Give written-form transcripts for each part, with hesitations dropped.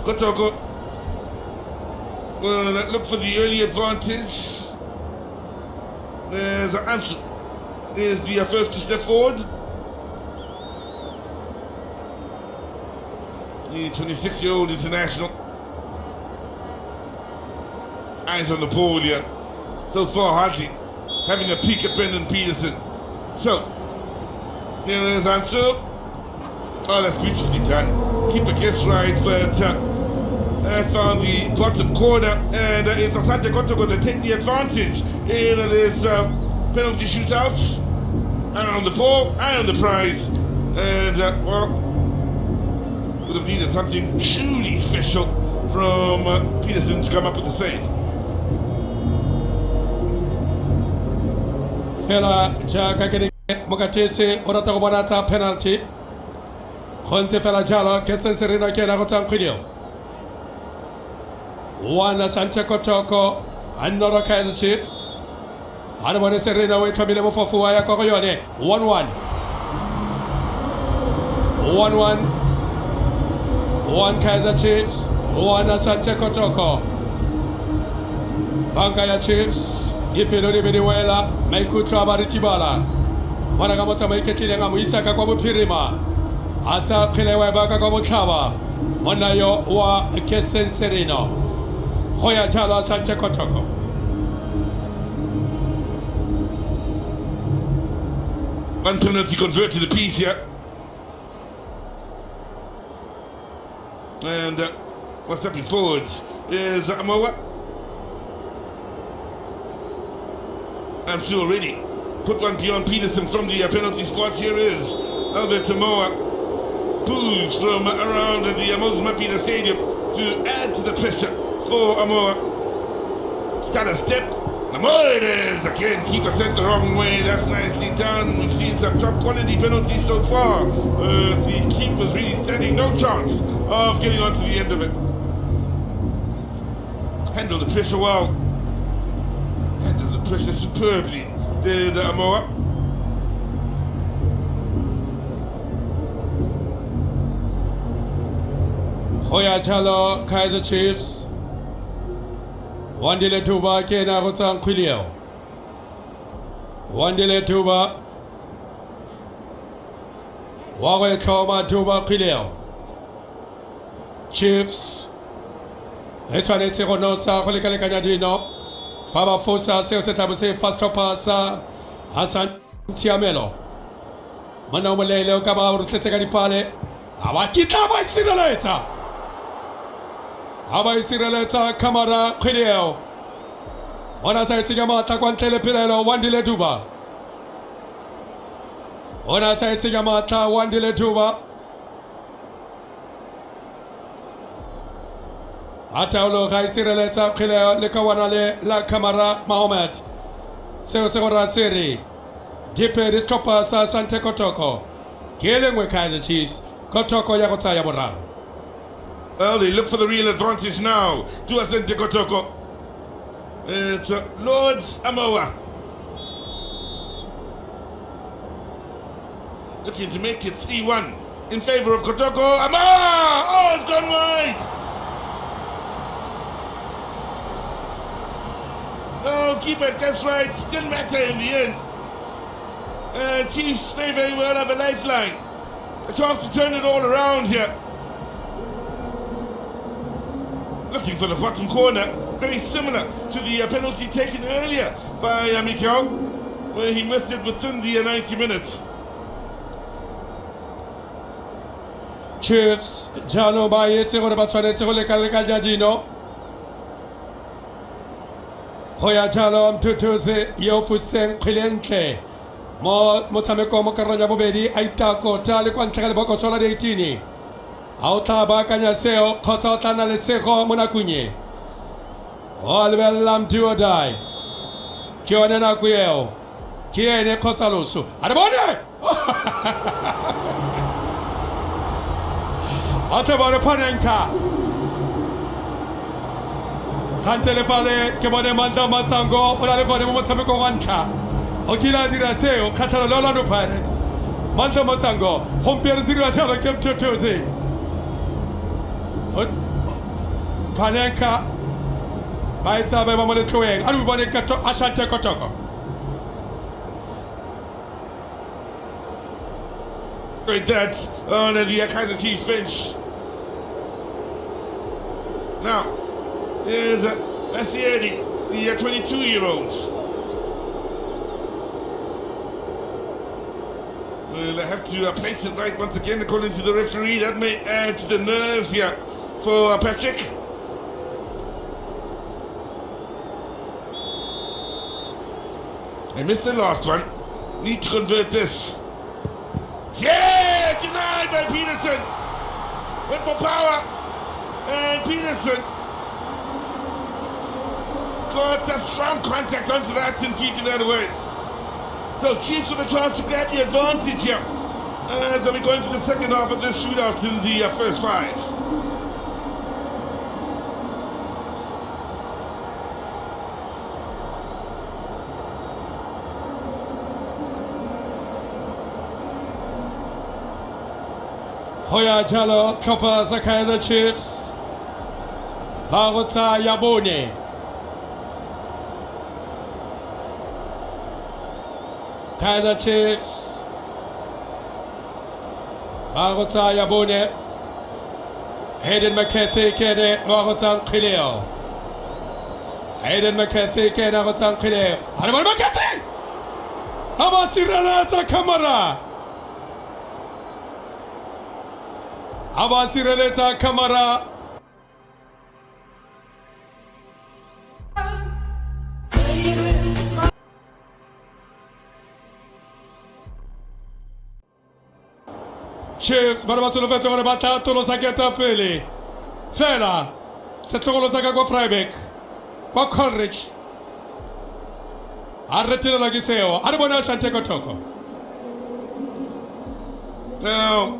Kotoko will look for the early advantage. There's Asante is the first to step forward. The 26-year-old international. Eyes on the ball here. So far, hardly having a peek at Brendan Peterson. So, there is Asante. Oh, that's beautifully done. Keeper gets right, but found the bottom corner, and it's Asante Kotoko to take the advantage in this penalty shootout. Eye on the ball, eye on the prize, and well, would have needed something truly special from Peterson to come up with the save. Fela Jaka getting Mogatese Orata Bonata penalty. Honte Fela Jalo, Kesten Serena Kena Gotam Kudio. One Asante Kotoko, another Kaiser Chiefs. Anabone Serena we come in for Fuaya Kokoyone. 1-1. 1-1. One Kaiser Chiefs, one Asante Kotoko. Bankaya Chiefs, Ipelo de Venezuela, Maikutra Baritibala. Managamota Maiketinga Muisaka Kwabupirima. Ata Kilewa Baka Kwabukava. Monayo wa Kesten Sereno. Hoya Jalo Asante Kotoko. One penalty converted to piece here. And what's stepping forward is Amoa. I'm sure already put one beyond Peterson from the penalty spot. Here is Albert Amoa. Boos from around the Mozambique Stadium to add to the pressure for Amoa. Start a step. Amoa it is again. Keeper sent the wrong way. That's nicely done. We've seen some top quality penalties so far. The keeper's really standing no chance of getting on to the end of it. Handled the pressure well. Handled the pressure superbly, did Amoa. Hoya Jalo, Kaiser Chiefs. Wandile Tuba, Kena Gotam Quilio. Wandile Tuba. Wawe Koma Tuba Quilio. Chiefs. Etwane Tironosa, Holikale Kanyadino. Faba Fosa, Seosetabuse, Fast Pasa, Asante Amelo. Manomalele, Kaba, Ruteganipale. Awakita by Sinaleta. Abai Sinaleta, Kamara, Quilio. Ona Saitigama, Taquantele Pilelo, Wandile Tuba. Ona Saitigama, Wandile Tuba. Ataulo Kaisireleta Kileo Lekawanale La Kamara Mahomet Seosora Siri Dipe Distopa Sa Asante Kotoko Killing with Kaiser Chiefs Kotoko Yakotaya Bora. Well, they look for the real advantage now. To Asante Kotoko. It's Lord Amoa. Looking to make it 3-1 in favor of Kotoko. Amoa! Oh, it's gone wide! Oh, keeper gets right, still matter in the end. Chiefs may very well have a lifeline. A chance to turn it all around here. Looking for the bottom corner, very similar to the penalty taken earlier by Mikao, where he missed it within the 90 minutes. Chiefs Jano Bayete Robatwane Kalekajadino. Hoya Jalom Tutuze Yopusen Cliente Mo Motameko Mokaranya Bobedi Aitako Tali Quantal Boko Sola de Tini Auta Bakanya Seo Kototana Leseho Monacunye All Lam do or die Kionena Guel Kiene Kotalosu Adabone Atabara Panenka Kantele pale kebone manda masango olale kone motameko wanka okila diraseo katala lola no pirates manda masango hompier diraseo kem totoze Panenka baitsa ba mo le tloeng a re bone ka Asante Kotoko. Right, that's on the Kaiser Chiefs bench. Now, there's Asante, the 22-year-olds. Well, I have to place it right once again according to the referee. That may add to the nerves here for Patrick. I missed the last one. Need to convert this. Yeah! Denied by Peterson. Went for power. And Peterson got a strong contact onto that and keeping that away. So Chiefs with a chance to grab the advantage here as we go into the second half of this shootout in the first five. Hoya jalo skapa za Kaiser Chiefs. Bagotsa Yabone. Kaiser Chiefs. Bagotsa Yabone. Hayden McCarthy kene Bagotsa Khileo. Hayden McCarthy kene Bagotsa Khileo. Hayden McCarthy. Abasirala ta kamera. Abasireleta Kamara. Chiefs, barabasolo petso gore batla tolo saketa pele. Fela. Setlogolo saka kwa Freiburg. Kwa Coleridge. Arretilo la giseo. Aribona Asante Kotoko. Now,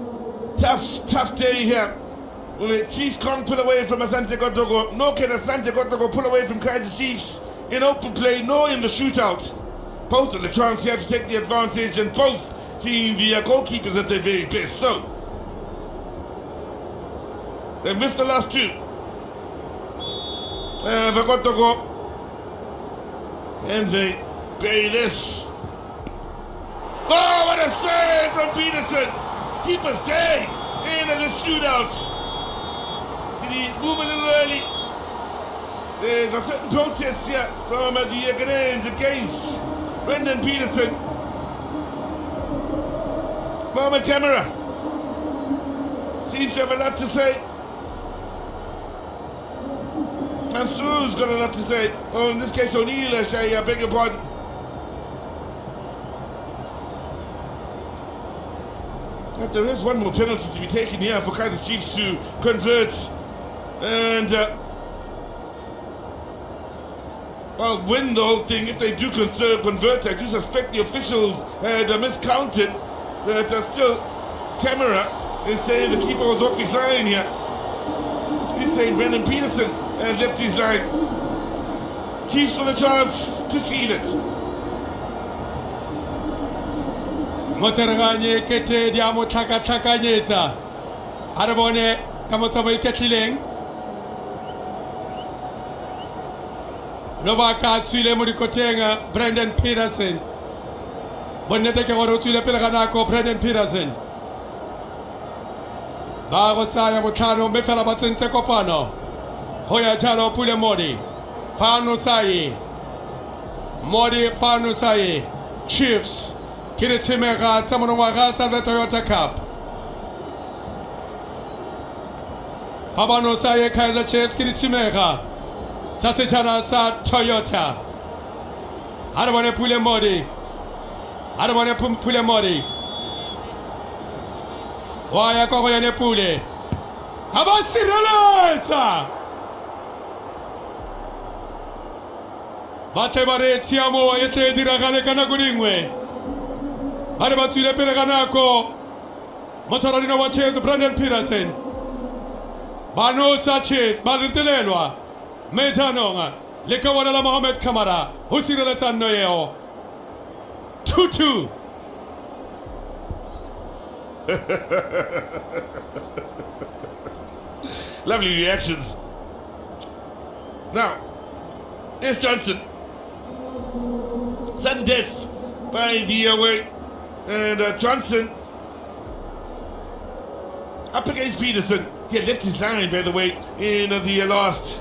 tough day here. Well, the Chiefs can't pull away from Asante Kotoko. No can Asante Kotoko pull away from Kaiser Chiefs in open play, nor in the shootout. Both of the chance here to take the advantage, and both seeing the goalkeepers at their very best. So, they missed the last two. For Kotoko. And they bury this. Oh, what a save from Peterson! Keeper's day in the shootout. Did he move a little early? There's a certain protest here from the Ghanaians against Brendan Peterson. Moment camera. Seems to have a lot to say. Mansour's got a lot to say. Oh, in this case, O'Neill, I beg your pardon. But there is one more penalty to be taken here for Kaiser Chiefs to convert and well, win the whole thing. If they do convert, I do suspect the officials had miscounted. That still camera is saying the keeper was off his line here. He's saying Brendan Peterson left his line. Chiefs with a chance to seal it. Moterganye kete dia motlaka tlakanyetsa. Ha re bone ka motsamo iketlileng. Loba ka tswile mo dikoteng Brendan Peterson. Bonnete ke gore o tswile pele ga nako Brendan Peterson. Ba go tsaya botlhano mme fela ba tsentse kopano. Ho ya jalo Pule Modi. Fano Saye. Modi Fano Saye. Chiefs. Kiri tshimega tsa monongwaga tsa the Toyota Cup. Fabano Saye Kaiser Chiefs kiri tshimega tsa sejana sa Toyota. Ha re bone Pule Modi. Ha re bone Pule Modi. Wa ya kwa go yane Pule. Ha ba sireletsa. Bate bare tsiamo e tle diragale kana go dingwe. Ha re ba tswile pele ga nako. Motshwaradi wa Chiefs Brendan Peterson. Bano sa Chiefs ba retelelwa. Me janong le ka bona la Mohamed Kamara ho sireletsa nno eo. 2-2. Lovely reactions. Now, here's Johnson. Sudden death by the away. And Johnson up against Peterson. He had left his line, by the way, in the last.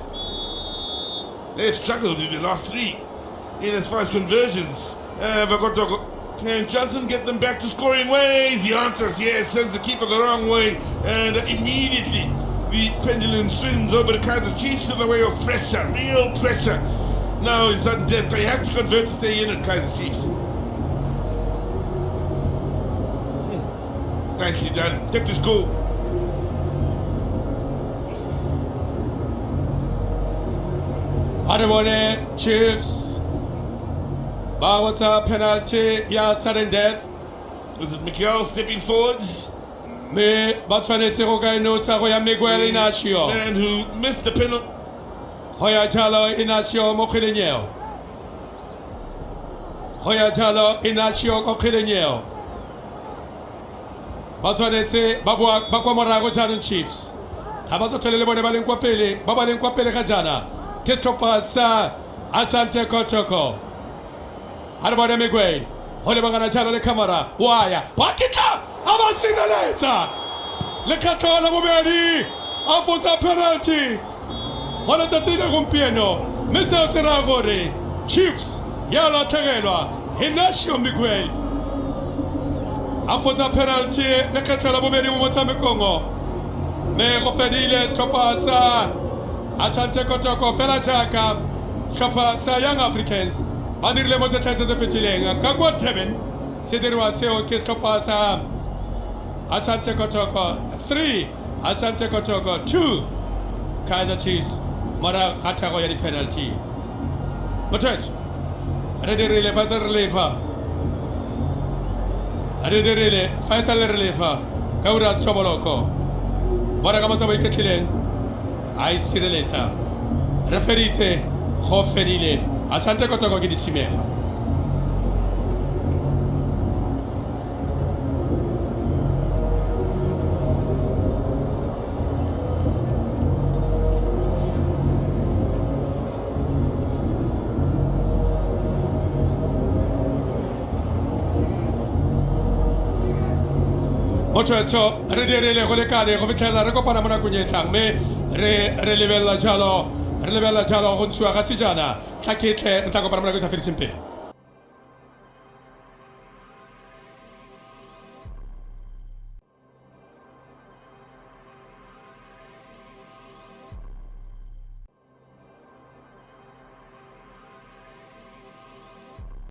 They've struggled in the last 3 in as far as conversions. But Kotoko. Can Johnson get them back to scoring ways? The answer is yes. Sends the keeper the wrong way. And immediately the pendulum swings over the Kaiser Chiefs in the way of pressure. Real pressure. Now in sudden death, they have to convert to stay in at Kaiser Chiefs. Nicely done. Kept his goal. Adewale Chiefs. Bawata penalty ya sudden death. Was it Miguel stepping forwards? Me batshwanetse go ka inosa go ya Miguel Inacio. Man who missed the penalty. Hoya jalo Inacio mo kgwelenyeo. Hoya jalo Inacio go kgwelenyeo. Batshwanetse ba kwa morago jaanong Chiefs. Ga ba tsotlele le bone ba leng kwa pele, ba ba leng kwa pele ga jana. Ke setlhopha sa Asante Kotoko. Adewale Miguel. Ho le bangana jalo le camera. Waya. Ba kitla a ba signaletsa. Le kgatlo la bobedi. A fosa penalty. Ho le tsatsi le gompieno. Mme seo se raya gore Chiefs ya latlhegelwa. Inacio Miguel. A fosa penalty le kgatlo la bobedi mo motshamekong. Me go fedile setlhopha sa Asante Kotoko fela jaaka setlhopha sa Young Africans ba dirile mo setlhaetse se fetileng ka kwa Durban se diriwa seo ke setlhopha sa Asante Kotoko 3 Asante Kotoko 2 Kaiser Chiefs mara ga thago ya di-penalty mothetso re dirile fa se re lefa re dirile fa se le re lefa ka ura se tšhoboloko bona ka matsabo iketlileng a e sireletsa re feditse go fedile Asante Kotoko ke ditshimega mothetso re dirile go lekane go fitlhelela re kopana mo nakong e tlang mme re lebelela jalo go ntshiwa ga sejana tla ketle re tla kopana mo nakong e sa fediseng pele